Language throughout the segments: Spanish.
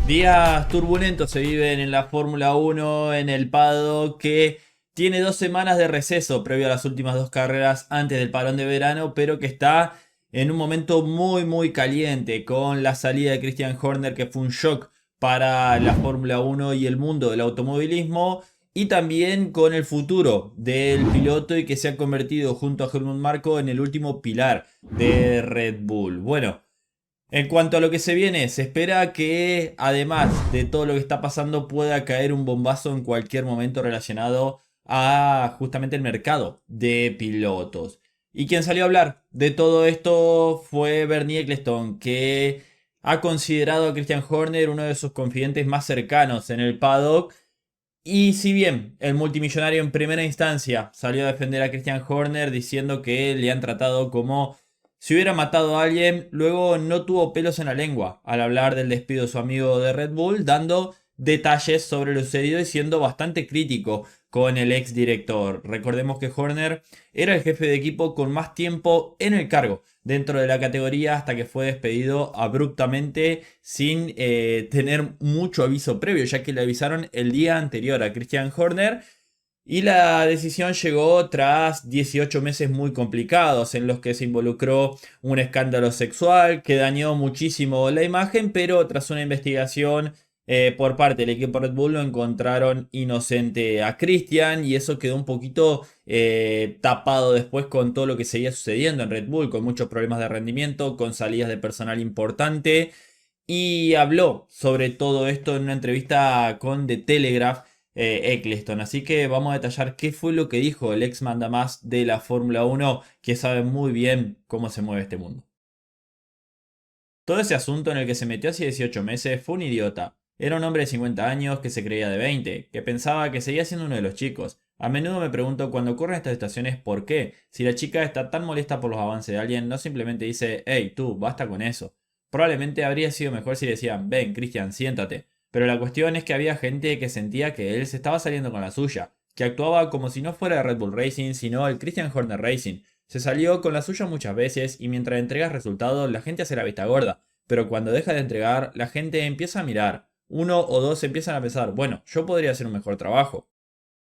Días turbulentos se viven en la Fórmula 1, en el paddock que tiene 2 semanas de receso previo a las últimas dos carreras antes del parón de verano, pero que está en un momento muy caliente con la salida de Christian Horner, que fue un shock para la Fórmula 1 y el mundo del automovilismo, y también con el futuro del piloto y que se ha convertido junto a Helmut Marko en el último pilar de Red Bull. Bueno, en cuanto a lo que se viene, se espera que además de todo lo que está pasando pueda caer un bombazo en cualquier momento relacionado a justamente el mercado de pilotos. Y quien salió a hablar de todo esto fue Bernie Ecclestone, que ha considerado a Christian Horner uno de sus confidentes más cercanos en el paddock. Y si bien el multimillonario en primera instancia salió a defender a Christian Horner diciendo que le han tratado como si hubiera matado a alguien, luego no tuvo pelos en la lengua al hablar del despido de su amigo de Red Bull, dando detalles sobre lo sucedido y siendo bastante crítico con el ex director. Recordemos que Horner era el jefe de equipo con más tiempo en el cargo dentro de la categoría hasta que fue despedido abruptamente sin tener mucho aviso previo, ya que le avisaron el día anterior a Christian Horner. Y la decisión llegó tras 18 meses muy complicados en los que se involucró un escándalo sexual que dañó muchísimo la imagen, pero tras una investigación por parte del equipo Red Bull lo encontraron inocente a Christian y eso quedó un poquito tapado después con todo lo que seguía sucediendo en Red Bull, con muchos problemas de rendimiento, con salidas de personal importante. Y habló sobre todo esto en una entrevista con The Telegraph, Ecclestone. Así que vamos a detallar qué fue lo que dijo el ex mandamás de la Fórmula 1, que sabe muy bien cómo se mueve este mundo. Todo ese asunto en el que se metió hace 18 meses fue un idiota. Era un hombre de 50 años que se creía de 20, que pensaba que seguía siendo uno de los chicos. A menudo me pregunto cuando ocurren estas situaciones por qué, si la chica está tan molesta por los avances de alguien, no simplemente dice, hey tú, basta con eso. Probablemente habría sido mejor si decían, ven, Christian, siéntate. Pero la cuestión es que había gente que sentía que él se estaba saliendo con la suya, que actuaba como si no fuera de Red Bull Racing, sino el Christian Horner Racing. Se salió con la suya muchas veces y mientras entregas resultados la gente hace la vista gorda, pero cuando deja de entregar la gente empieza a mirar. Uno o dos empiezan a pensar, bueno, yo podría hacer un mejor trabajo.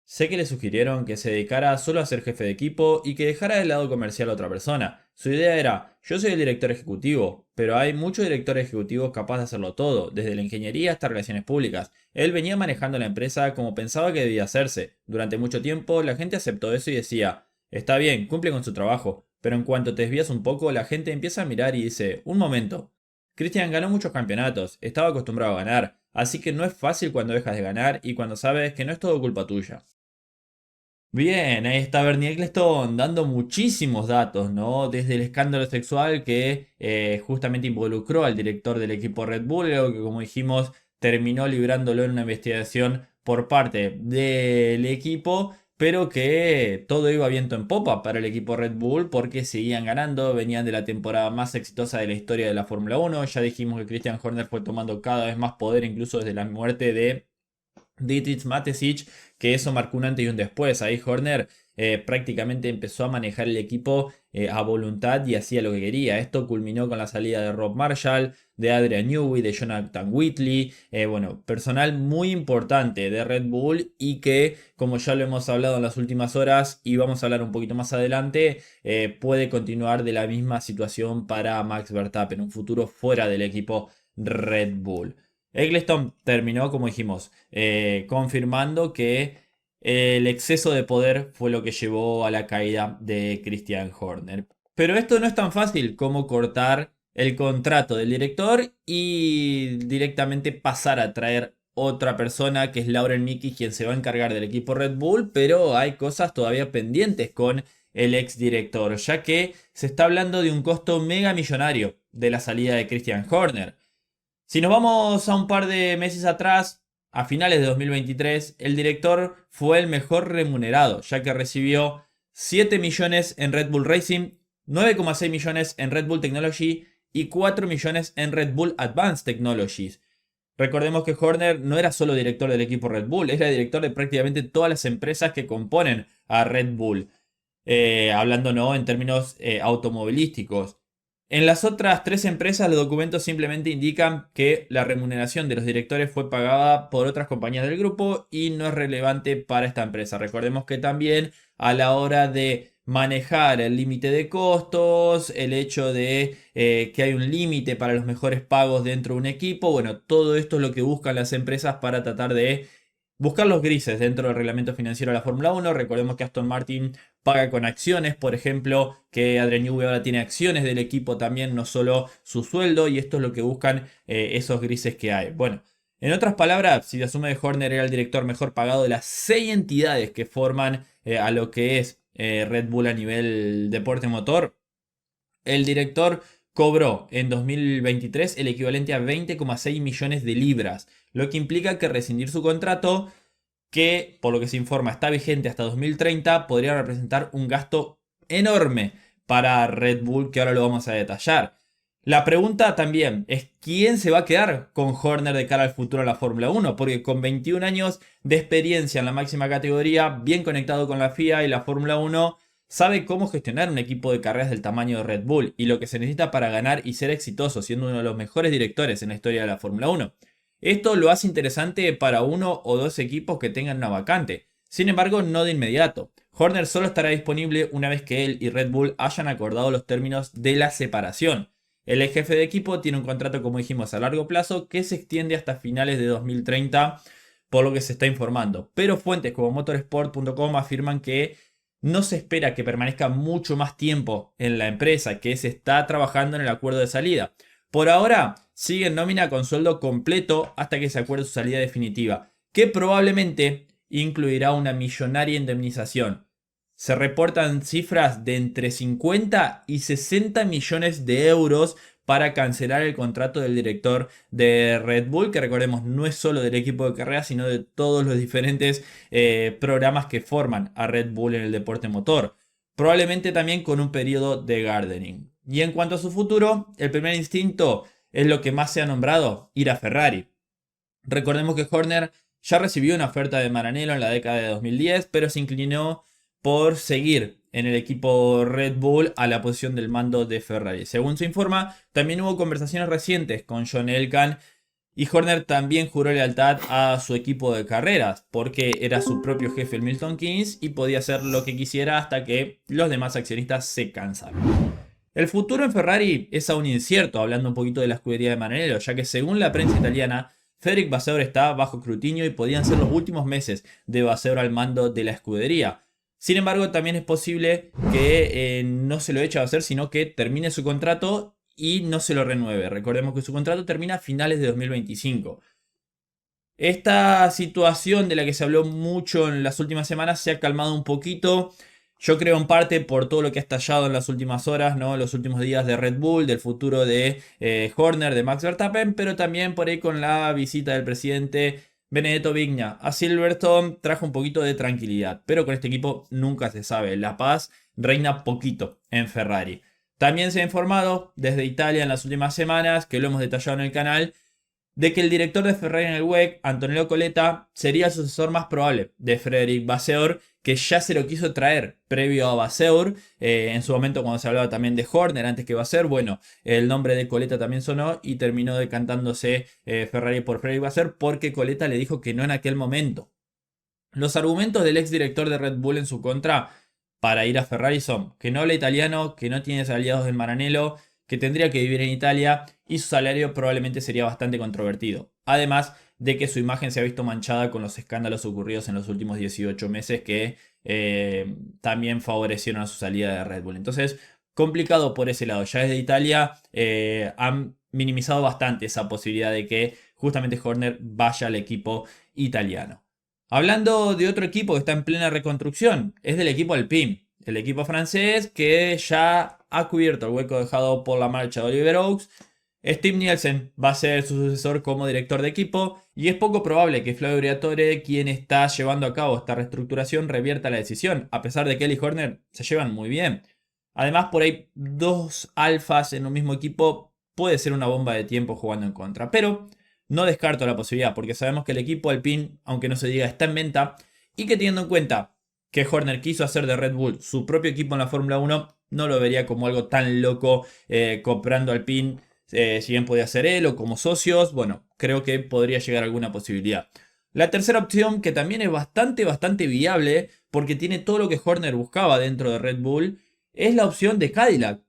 Sé que le sugirieron que se dedicara solo a ser jefe de equipo y que dejara del lado comercial a otra persona. Su idea era, yo soy el director ejecutivo, pero hay muchos directores ejecutivos capaces de hacerlo todo, desde la ingeniería hasta relaciones públicas. Él venía manejando la empresa como pensaba que debía hacerse. Durante mucho tiempo la gente aceptó eso y decía, está bien, cumple con su trabajo, pero en cuanto te desvías un poco la gente empieza a mirar y dice, un momento. Christian ganó muchos campeonatos, estaba acostumbrado a ganar, así que no es fácil cuando dejas de ganar y cuando sabes que no es todo culpa tuya. Bien, ahí está Bernie Ecclestone dando muchísimos datos, ¿no? Desde el escándalo sexual que justamente involucró al director del equipo Red Bull, algo que como dijimos terminó librándolo en una investigación por parte del equipo, pero que todo iba viento en popa para el equipo Red Bull porque seguían ganando, venían de la temporada más exitosa de la historia de la Fórmula 1, ya dijimos que Christian Horner fue tomando cada vez más poder incluso desde la muerte de Dietrich Mateschitz, que eso marcó un antes y un después. Ahí Horner prácticamente empezó a manejar el equipo a voluntad y hacía lo que quería. Esto culminó con la salida de Rob Marshall, de Adrian Newey, de Jonathan Whitley. Bueno, personal muy importante de Red Bull y que, como ya lo hemos hablado en las últimas horas y vamos a hablar un poquito más adelante, puede continuar de la misma situación para Max Verstappen, un futuro fuera del equipo Red Bull. Ecclestone terminó, como dijimos, confirmando que el exceso de poder fue lo que llevó a la caída de Christian Horner. Pero esto no es tan fácil como cortar el contrato del director y directamente pasar a traer otra persona que es Lauren Mickey quien se va a encargar del equipo Red Bull, pero hay cosas todavía pendientes con el ex director, ya que se está hablando de un costo mega millonario de la salida de Christian Horner. Si nos vamos a un par de meses atrás, a finales de 2023, el director fue el mejor remunerado, ya que recibió 7 millones en Red Bull Racing, 9,6 millones en Red Bull Technology y 4 millones en Red Bull Advanced Technologies. Recordemos que Horner no era solo director del equipo Red Bull, era director de prácticamente todas las empresas que componen a Red Bull, hablando no en términos automovilísticos. En las otras 3 empresas los documentos simplemente indican que la remuneración de los directores fue pagada por otras compañías del grupo y no es relevante para esta empresa. Recordemos que también a la hora de manejar el límite de costos, el hecho de que hay un límite para los mejores pagos dentro de un equipo, bueno, todo esto es lo que buscan las empresas para tratar de buscar los grises dentro del reglamento financiero de la Fórmula 1. Recordemos que Aston Martin paga con acciones, por ejemplo, que Adrian Newey ahora tiene acciones del equipo también, no solo su sueldo, y esto es lo que buscan esos grises que hay. Bueno, en otras palabras, si se asume que Horner era el director mejor pagado de las 6 entidades que forman a lo que es Red Bull a nivel deporte motor, el director cobró en 2023 el equivalente a 20,6 millones de libras, lo que implica que rescindir su contrato, que por lo que se informa está vigente hasta 2030, podría representar un gasto enorme para Red Bull, que ahora lo vamos a detallar. La pregunta también es quién se va a quedar con Horner de cara al futuro de la Fórmula 1, porque con 21 años de experiencia en la máxima categoría, bien conectado con la FIA y la Fórmula 1, sabe cómo gestionar un equipo de carreras del tamaño de Red Bull y lo que se necesita para ganar y ser exitoso, siendo uno de los mejores directores en la historia de la Fórmula 1. Esto lo hace interesante para uno o dos equipos que tengan una vacante. Sin embargo, no de inmediato. Horner solo estará disponible una vez que él y Red Bull hayan acordado los términos de la separación. El ex jefe de equipo tiene un contrato, como dijimos, a largo plazo que se extiende hasta finales de 2030, por lo que se está informando. Pero fuentes como motorsport.com afirman que no se espera que permanezca mucho más tiempo en la empresa, que se está trabajando en el acuerdo de salida. Por ahora, sigue en nómina con sueldo completo hasta que se acuerde su salida definitiva, que probablemente incluirá una millonaria indemnización. Se reportan cifras de entre 50 y 60 millones de euros para cancelar el contrato del director de Red Bull, que recordemos no es solo del equipo de carrera, sino de todos los diferentes programas que forman a Red Bull en el deporte motor. Probablemente también con un periodo de gardening. Y en cuanto a su futuro, el primer instinto es lo que más se ha nombrado, ir a Ferrari. Recordemos que Horner ya recibió una oferta de Maranello en la década de 2010, pero se inclinó por seguir en el equipo Red Bull a la posición del mando de Ferrari. Según se informa, también hubo conversaciones recientes con John Elkann y Horner también juró lealtad a su equipo de carreras porque era su propio jefe el Milton Keynes y podía hacer lo que quisiera hasta que los demás accionistas se cansaron. El futuro en Ferrari es aún incierto, hablando un poquito de la escudería de Maranello, ya que según la prensa italiana, Frédéric Vasseur está bajo escrutinio y podían ser los últimos meses de Vasseur al mando de la escudería. Sin embargo, también es posible que no se lo eche a Vasseur, sino que termine su contrato y no se lo renueve. Recordemos que su contrato termina a finales de 2025. Esta situación de la que se habló mucho en las últimas semanas se ha calmado un poquito. Yo creo en parte por todo lo que ha estallado en las últimas horas, ¿no? Los últimos días de Red Bull, del futuro de Horner, de Max Verstappen, pero también por ahí con la visita del presidente Benedetto Vigna a Silverstone trajo un poquito de tranquilidad. Pero con este equipo nunca se sabe. La paz reina poquito en Ferrari. También se ha informado desde Italia en las últimas semanas, que lo hemos detallado en el canal, de que el director de Ferrari en el WEC, Antonello Coletta, sería el sucesor más probable de Frédéric Vasseur, que ya se lo quiso traer previo a Vasseur, en su momento cuando se hablaba también de Horner antes que Vasseur. Bueno, el nombre de Coletta también sonó y terminó decantándose Ferrari por Frédéric Vasseur porque Coletta le dijo que no en aquel momento. Los argumentos del ex director de Red Bull en su contra para ir a Ferrari son que no habla italiano, que no tiene aliados en Maranello, que tendría que vivir en Italia y su salario probablemente sería bastante controvertido. Además de que su imagen se ha visto manchada con los escándalos ocurridos en los últimos 18 meses que también favorecieron a su salida de Red Bull. Entonces, complicado por ese lado. Ya desde Italia han minimizado bastante esa posibilidad de que justamente Horner vaya al equipo italiano. Hablando de otro equipo que está en plena reconstrucción, es del equipo Alpine. El equipo francés que ya ha cubierto el hueco dejado por la marcha de Oliver Oaks. Steve Nielsen va a ser su sucesor como director de equipo y es poco probable que Flavio Briatore, quien está llevando a cabo esta reestructuración, revierta la decisión, a pesar de que él y Horner se llevan muy bien. Además, por ahí dos alfas en un mismo equipo puede ser una bomba de tiempo jugando en contra, pero no descarto la posibilidad porque sabemos que el equipo Alpine, aunque no se diga, está en venta y que teniendo en cuenta que Horner quiso hacer de Red Bull su propio equipo en la Fórmula 1, no lo vería como algo tan loco comprando Alpine, si bien podía ser él o como socios. Bueno, creo que podría llegar a alguna posibilidad. La tercera opción, que también es bastante viable, porque tiene todo lo que Horner buscaba dentro de Red Bull, es la opción de Cadillac.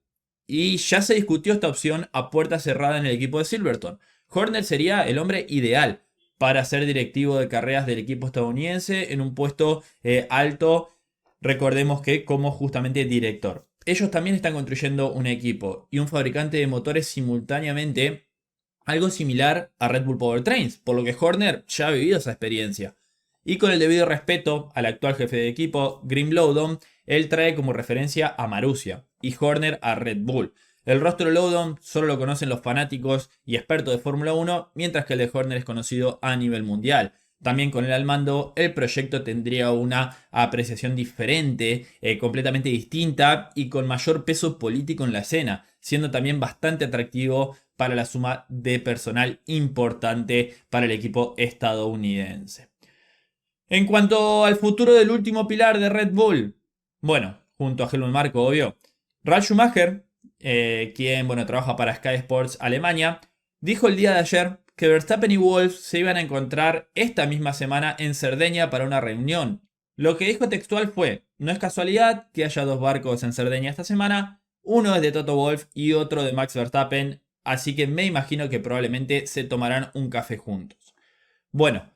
Y ya se discutió esta opción a puerta cerrada en el equipo de Silverstone. Horner sería el hombre ideal para ser directivo de carreras del equipo estadounidense en un puesto alto, recordemos que como justamente director. Ellos también están construyendo un equipo y un fabricante de motores simultáneamente, algo similar a Red Bull Powertrains, por lo que Horner ya ha vivido esa experiencia. Y con el debido respeto al actual jefe de equipo, Grim Loudon, él trae como referencia a Marussia y Horner a Red Bull. El rostro de Loudon solo lo conocen los fanáticos y expertos de Fórmula 1, mientras que el de Horner es conocido a nivel mundial. También con él al mando, el proyecto tendría una apreciación diferente, completamente distinta y con mayor peso político en la escena, siendo también bastante atractivo para la suma de personal importante para el equipo estadounidense. En cuanto al futuro del último pilar de Red Bull, bueno, junto a Helmut Marko, obvio, Ralf Schumacher, quien bueno, trabaja para Sky Sports Alemania, dijo el día de ayer que Verstappen y Wolff se iban a encontrar esta misma semana en Cerdeña para una reunión. Lo que dijo textual fue: no es casualidad que haya dos barcos en Cerdeña esta semana, uno es de Toto Wolff y otro de Max Verstappen, así que me imagino que probablemente se tomarán un café juntos. Bueno,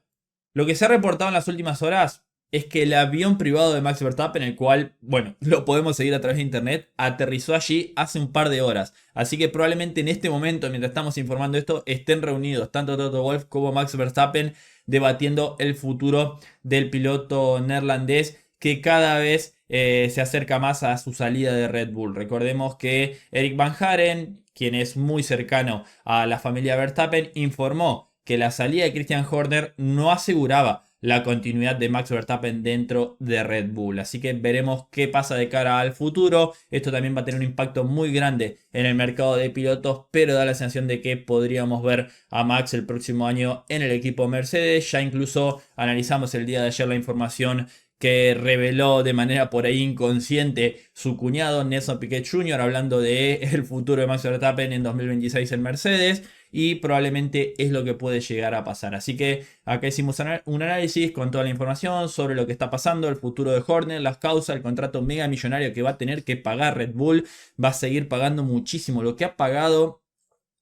lo que se ha reportado en las últimas horas es que el avión privado de Max Verstappen, el cual, bueno, lo podemos seguir a través de internet, aterrizó allí hace un par de horas. Así que probablemente en este momento, mientras estamos informando esto, estén reunidos tanto Toto Wolff como Max Verstappen debatiendo el futuro del piloto neerlandés que cada vez se acerca más a su salida de Red Bull. Recordemos que Eric Van Haren, quien es muy cercano a la familia Verstappen, informó que la salida de Christian Horner no aseguraba la continuidad de Max Verstappen dentro de Red Bull. Así que veremos qué pasa de cara al futuro. Esto también va a tener un impacto muy grande en el mercado de pilotos, pero da la sensación de que podríamos ver a Max el próximo año en el equipo Mercedes. Ya incluso analizamos el día de ayer la información que reveló de manera por ahí inconsciente su cuñado Nelson Piquet Jr. hablando de el futuro de Max Verstappen en 2026 en Mercedes, y probablemente es lo que puede llegar a pasar. Así que acá hicimos un análisis con toda la información sobre lo que está pasando, el futuro de Horner, las causas, el contrato mega millonario que va a tener que pagar Red Bull. Va a seguir pagando muchísimo. Lo que ha pagado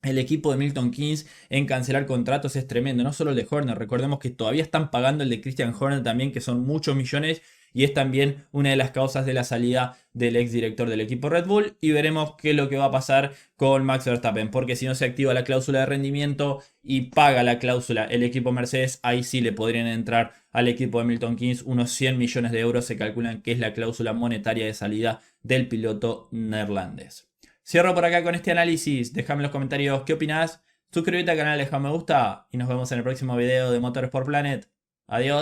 el equipo de Milton Keynes en cancelar contratos es tremendo, no solo el de Horner, recordemos que todavía están pagando el de Christian Horner también, que son muchos millones, y es también una de las causas de la salida del ex director del equipo Red Bull. Y veremos qué es lo que va a pasar con Max Verstappen, porque si no se activa la cláusula de rendimiento y paga la cláusula el equipo Mercedes, ahí sí le podrían entrar al equipo de Milton Keynes unos 100 millones de euros, se calculan que es la cláusula monetaria de salida del piloto neerlandés. Cierro por acá con este análisis. Déjame en los comentarios qué opinás. Suscríbete al canal, deja un me gusta y nos vemos en el próximo video de Motorsport Planet. Adiós.